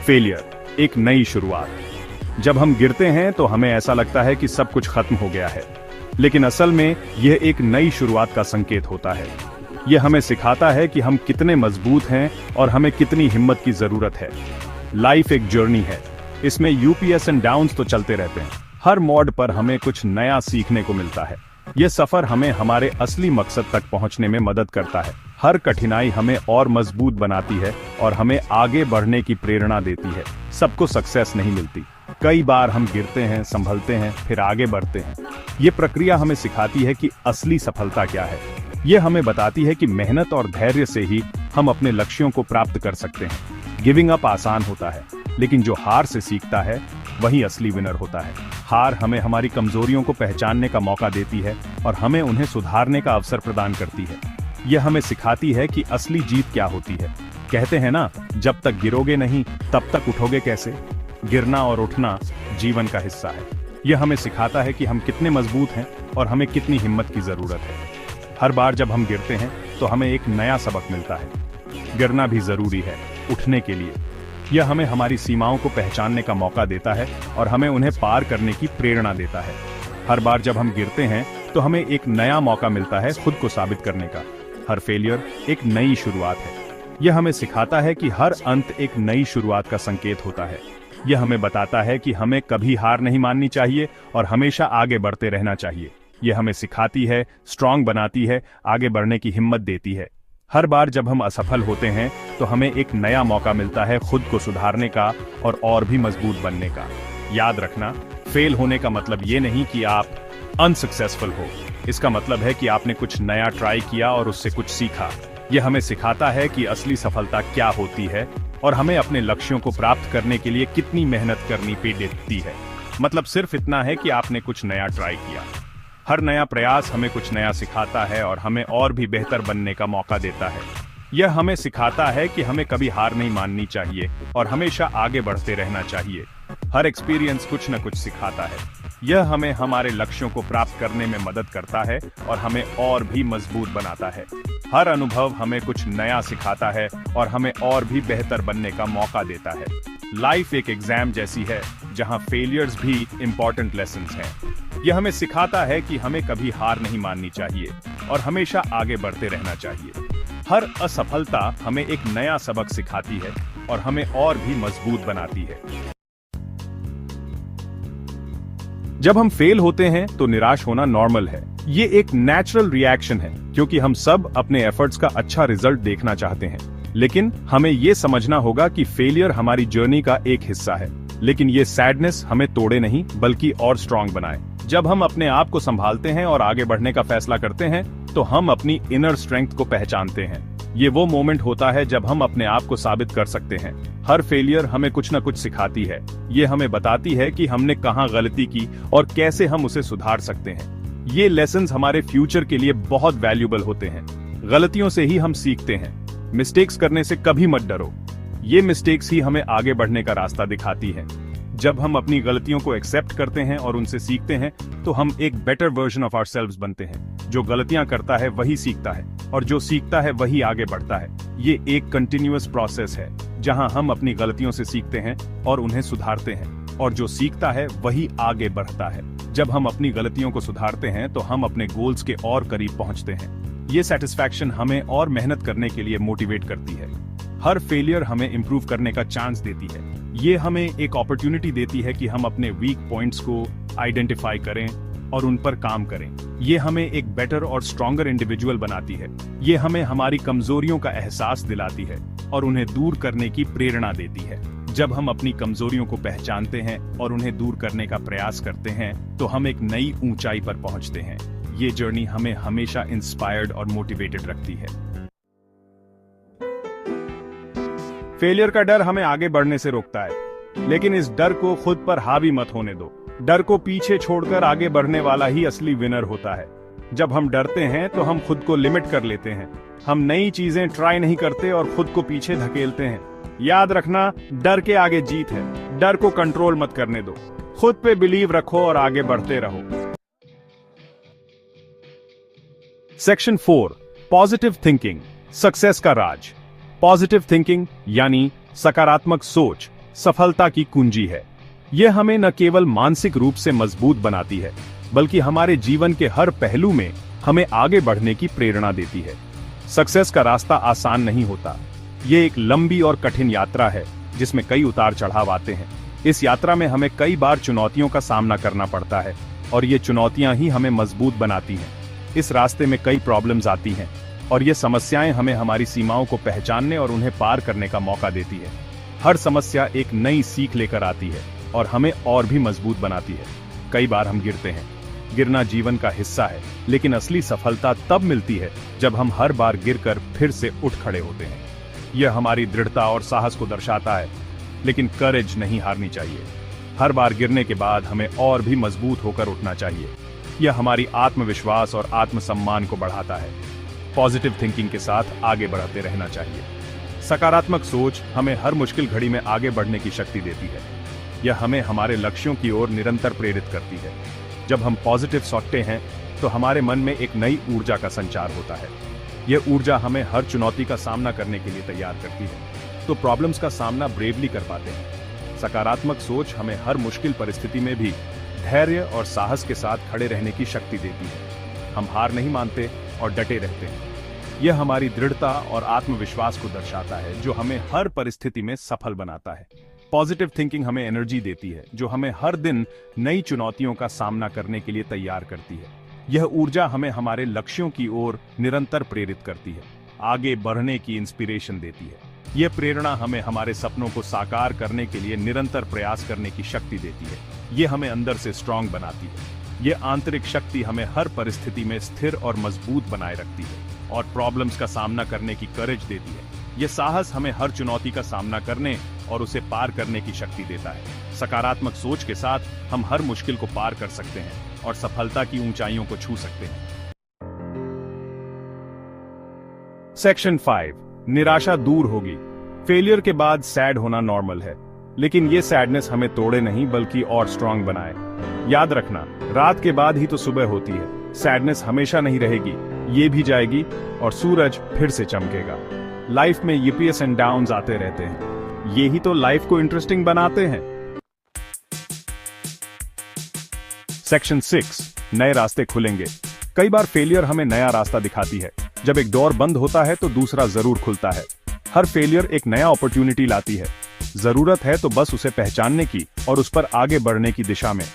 Failure एक नई शुरुआत। जब हम गिरते हैं तो हमें ऐसा लगता है कि सब कुछ खत्म हो गया है, लेकिन असल में यह एक नई शुरुआत का संकेत होता है। यह हमें सिखाता है कि हम कितने मजबूत हैं और हमें कितनी हिम्मत की जरूरत है। लाइफ एक जर्नी है, इसमें यूपीएस एंड डाउन्स तो चलते रहते हैं। हर मोड़ पर हमें कुछ नया सीखने को मिलता है। यह सफर हमें हमारे असली मकसद तक पहुंचने में मदद करता है। हर कठिनाई हमें और मजबूत बनाती है और हमें आगे बढ़ने की प्रेरणा देती है। सबको सक्सेस नहीं मिलती, कई बार हम गिरते हैं, संभलते हैं, फिर आगे बढ़ते हैं। ये प्रक्रिया हमें सिखाती है कि असली सफलता क्या है। ये हमें बताती है कि मेहनत और धैर्य से ही हम अपने लक्ष्यों को प्राप्त कर सकते हैं। गिविंग अप आसान होता है, लेकिन जो हार से सीखता है वही असली विनर होता है। हार हमें हमारी कमजोरियों को पहचानने का मौका देती है और हमें उन्हें सुधारने का अवसर प्रदान करती है। यह हमें सिखाती है कि असली जीत क्या होती है। कहते हैं ना, जब तक गिरोगे नहीं तब तक उठोगे कैसे। गिरना और उठना जीवन का हिस्सा है। यह हमें सिखाता है कि हम कितने मजबूत हैं और हमें कितनी हिम्मत की जरूरत है। हर बार जब हम गिरते हैं तो हमें एक नया सबक मिलता है। गिरना भी जरूरी है उठने के लिए। यह हमें हमारी सीमाओं को पहचानने का मौका देता है और हमें उन्हें पार करने की प्रेरणा देता है। हर बार जब हम गिरते हैं तो हमें एक नया मौका मिलता है खुद को साबित करने का। हर फेलियर एक नई शुरुआत है। यह हमें सिखाता है कि हर अंत एक नई शुरुआत का संकेत होता है। यह हमें बताता है कि हमें कभी हार नहीं माननी चाहिए और हमेशा आगे बढ़ते रहना चाहिए। यह हमें सिखाती है, स्ट्रांग बनाती है, आगे बढ़ने की हिम्मत देती है। हर बार जब हम असफल होते हैं तो हमें एक नया मौका मिलता है खुद को सुधारने का और भी मजबूत बनने का। याद रखना, फेल होने का मतलब ये नहीं कि आप अनसक्सेसफुल हो। इसका मतलब है कि आपने कुछ नया ट्राई किया और उससे कुछ सीखा। यह हमें सिखाता है कि असली सफलता क्या होती है और हमें अपने लक्ष्यों को प्राप्त करने के लिए कितनी मेहनत करनी पड़ती है। मतलब सिर्फ इतना है कि आपने कुछ नया ट्राई किया। हर नया प्रयास हमें कुछ नया सिखाता है और हमें और भी बेहतर बनने का मौका देता है। यह हमें सिखाता है कि हमें कभी हार नहीं माननी चाहिए और हमेशा आगे बढ़ते रहना चाहिए। हर एक्सपीरियंस कुछ न कुछ सिखाता है। यह हमें हमारे लक्ष्यों को प्राप्त करने में मदद करता है और हमें और भी मजबूत बनाता है। हर अनुभव हमें कुछ नया सिखाता है और हमें और भी बेहतर बनने का मौका देता है। लाइफ एक एग्जाम जैसी है जहां फेलियर्स भी इंपॉर्टेंट लेसन्स हैं। यह हमें सिखाता है कि हमें कभी हार नहीं माननी चाहिए और हमेशा आगे बढ़ते रहना चाहिए। हर असफलता हमें एक नया सबक सिखाती है और हमें और भी मजबूत बनाती है। जब हम फेल होते हैं तो निराश होना नॉर्मल है। ये एक नेचुरल रिएक्शन है क्योंकि हम सब अपने एफर्ट्स का अच्छा रिजल्ट देखना चाहते हैं। लेकिन हमें ये समझना होगा कि फेलियर हमारी जर्नी का एक हिस्सा है, लेकिन ये सैडनेस हमें तोड़े नहीं बल्कि और स्ट्रांग बनाए। जब हम अपने आप को संभालते हैं और आगे बढ़ने का फैसला करते हैं तो हम अपनी इनर स्ट्रेंथ को पहचानते हैं। ये वो मोमेंट होता है जब हम अपने आप को साबित कर सकते हैं। हर फेलियर हमें कुछ न कुछ सिखाती है। ये हमें बताती है कि हमने कहाँ गलती की और कैसे हम उसे सुधार सकते हैं। ये लेसन्स हमारे फ्यूचर के लिए बहुत वैल्यूएबल होते हैं। गलतियों से ही हम सीखते हैं। मिस्टेक्स करने से कभी मत डरो। ये मिस्टेक्स ही हमें आगे बढ़ने का रास्ता दिखाती है। जब हम अपनी गलतियों को एक्सेप्ट करते हैं और उनसे सीखते हैं तो हम एक बेटर वर्जन ऑफ आवरसेल्व्स बनते हैं। जो गलतियां करता है वही सीखता है और जो सीखता है वही आगे बढ़ता है। ये एक कंटिन्यूअस प्रोसेस है जहां हम अपनी गलतियों से सीखते हैं और उन्हें सुधारते हैं, और जो सीखता है वही आगे बढ़ता है। जब हम अपनी गलतियों को सुधारते हैं तो हम अपने गोल्स के और करीब पहुंचते हैं। ये सेटिस्फैक्शन हमें और मेहनत करने के लिए मोटिवेट करती है। हर फेलियर हमें इंप्रूव करने का चांस देती है। ये हमें एक अपॉर्चुनिटी देती है कि हम अपने वीक पॉइंट्स को आइडेंटिफाई करें और उन पर काम करें। ये हमें एक बेटर और स्ट्रॉन्गर इंडिविजुअल बनाती है। ये हमें हमारी कमजोरियों का एहसास दिलाती है और उन्हें दूर करने की प्रेरणा देती है। जब हम अपनी कमजोरियों को पहचानते हैं और उन्हें दूर करने का प्रयास करते हैं तो हम एक नई ऊंचाई पर पहुंचते हैं। ये जर्नी हमें हमेशा इंस्पायर्ड और मोटिवेटेड रखती है। फेलियर का डर हमें आगे बढ़ने से रोकता है, लेकिन इस डर को खुद पर हावी मत होने दो। डर को पीछे छोड़कर आगे बढ़ने वाला ही असली विनर होता है। जब हम डरते हैं तो हम खुद को लिमिट कर लेते हैं। हम नई चीजें ट्राई नहीं करते और खुद को पीछे धकेलते हैं। याद रखना, डर के आगे जीत है। डर को कंट्रोल मत करने दो। खुद पे बिलीव रखो और आगे बढ़ते रहो। सेक्शन 4, पॉजिटिव थिंकिंग, सक्सेस का राज। पॉजिटिव थिंकिंग यानी सकारात्मक सोच सफलता की कुंजी है। यह हमें न केवल मानसिक रूप से मजबूत बनाती है, बल्कि हमारे जीवन के हर पहलू में हमें आगे बढ़ने की प्रेरणा देती है। सक्सेस का रास्ता आसान नहीं होता। ये एक लंबी और कठिन यात्रा है जिसमें कई उतार चढ़ाव आते हैं। इस यात्रा में हमें कई बार चुनौतियों का सामना करना पड़ता है और ये चुनौतियां ही हमें मजबूत बनाती हैं। इस रास्ते में कई प्रॉब्लम्स आती हैं और ये समस्याएं हमें हमारी सीमाओं को पहचानने और उन्हें पार करने का मौका देती है। हर समस्या एक नई सीख लेकर आती है और हमें और भी मजबूत बनाती है। कई बार हम गिरते हैं। गिरना जीवन का हिस्सा है, लेकिन असली सफलता तब मिलती है जब हम हर बार गिरकर फिर से उठ खड़े होते हैं। यह हमारी दृढ़ता और साहस को दर्शाता है, लेकिन करेज नहीं हारनी चाहिए। हर बार गिरने के बाद हमें और भी मजबूत होकर उठना चाहिए। यह हमारी आत्मविश्वास और आत्मसम्मान को बढ़ाता है। पॉजिटिव थिंकिंग के साथ आगे बढ़ते रहना चाहिए। सकारात्मक सोच हमें हर मुश्किल घड़ी में आगे बढ़ने की शक्ति देती है। यह हमें हमारे लक्ष्यों की ओर निरंतर प्रेरित करती है। जब हम पॉजिटिव सोचते हैं तो हमारे मन में एक नई ऊर्जा का संचार होता है। यह ऊर्जा हमें हर चुनौती का सामना करने के लिए तैयार करती है, तो प्रॉब्लम्स का सामना ब्रेवली कर पाते हैं। सकारात्मक सोच हमें हर मुश्किल परिस्थिति में भी धैर्य और साहस के साथ खड़े रहने की शक्ति देती है। हम हार नहीं मानते और डटे रहते हैं। यह हमारी दृढ़ता और आत्मविश्वास को दर्शाता है, जो हमें हर परिस्थिति में सफल बनाता है। पॉजिटिव थिंकिंग हमें एनर्जी देती है, जो हमें हर दिन नई चुनौतियों का सामना करने के लिए तैयार करती है। यह ऊर्जा हमें हमारे लक्ष्यों की ओर निरंतर प्रेरित करती है, आगे बढ़ने की इंस्पिरेशन देती है। यह प्रेरणा हमें हमारे सपनों को साकार करने के लिए निरंतर प्रयास करने की शक्ति देती है। यह हमें अंदर से स्ट्रांग बनाती है। यह आंतरिक शक्ति हमें हर परिस्थिति में स्थिर और मजबूत बनाए रखती है और प्रॉब्लम्स का सामना करने की करेज देती है। यह साहस हमें हर चुनौती का सामना करने और उसे पार करने की शक्ति देता है। सकारात्मक सोच के साथ हम हर मुश्किल को पार कर सकते हैं और सफलता की ऊंचाइयों को छू सकते हैं। सेक्शन 5, निराशा दूर होगी। फेलियर के बाद सैड होना नॉर्मल है, लेकिन ये सैडनेस हमें तोड़े नहीं बल्कि और स्ट्रांग बनाए। याद रखना, रात के बाद ही तो सुबह होती है। सैडनेस हमेशा नहीं रहेगी, ये भी जाएगी और सूरज फिर से चमकेगा। लाइफ में यूपीएस एंड डाउन्स आते रहते हैं, ये ही तो लाइफ को इंटरेस्टिंग बनाते हैं। सेक्शन 6, नए रास्ते खुलेंगे। कई बार फेलियर हमें नया रास्ता दिखाती है। जब एक डोर बंद होता है तो दूसरा जरूर खुलता है। हर फेलियर एक नया अपॉर्चुनिटी लाती है। जरूरत है तो बस उसे पहचानने की और उस पर आगे बढ़ने की दिशा में।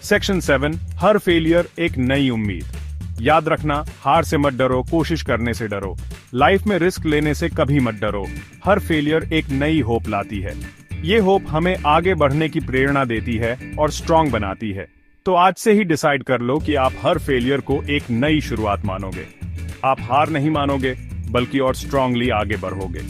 सेक्शन 7, हर फेलियर एक नई उम्मीद। याद रखना, हार से मत डरो, कोशिश करने से डरो। लाइफ में रिस्क लेने से कभी मत डरो। हर फेलियर एक नई होप लाती है। ये होप हमें आगे बढ़ने की प्रेरणा देती है और स्ट्रांग बनाती है। तो आज से ही डिसाइड कर लो कि आप हर फेलियर को एक नई शुरुआत मानोगे। आप हार नहीं मानोगे, बल्कि और स्ट्रांगली आगे बढ़ोगे।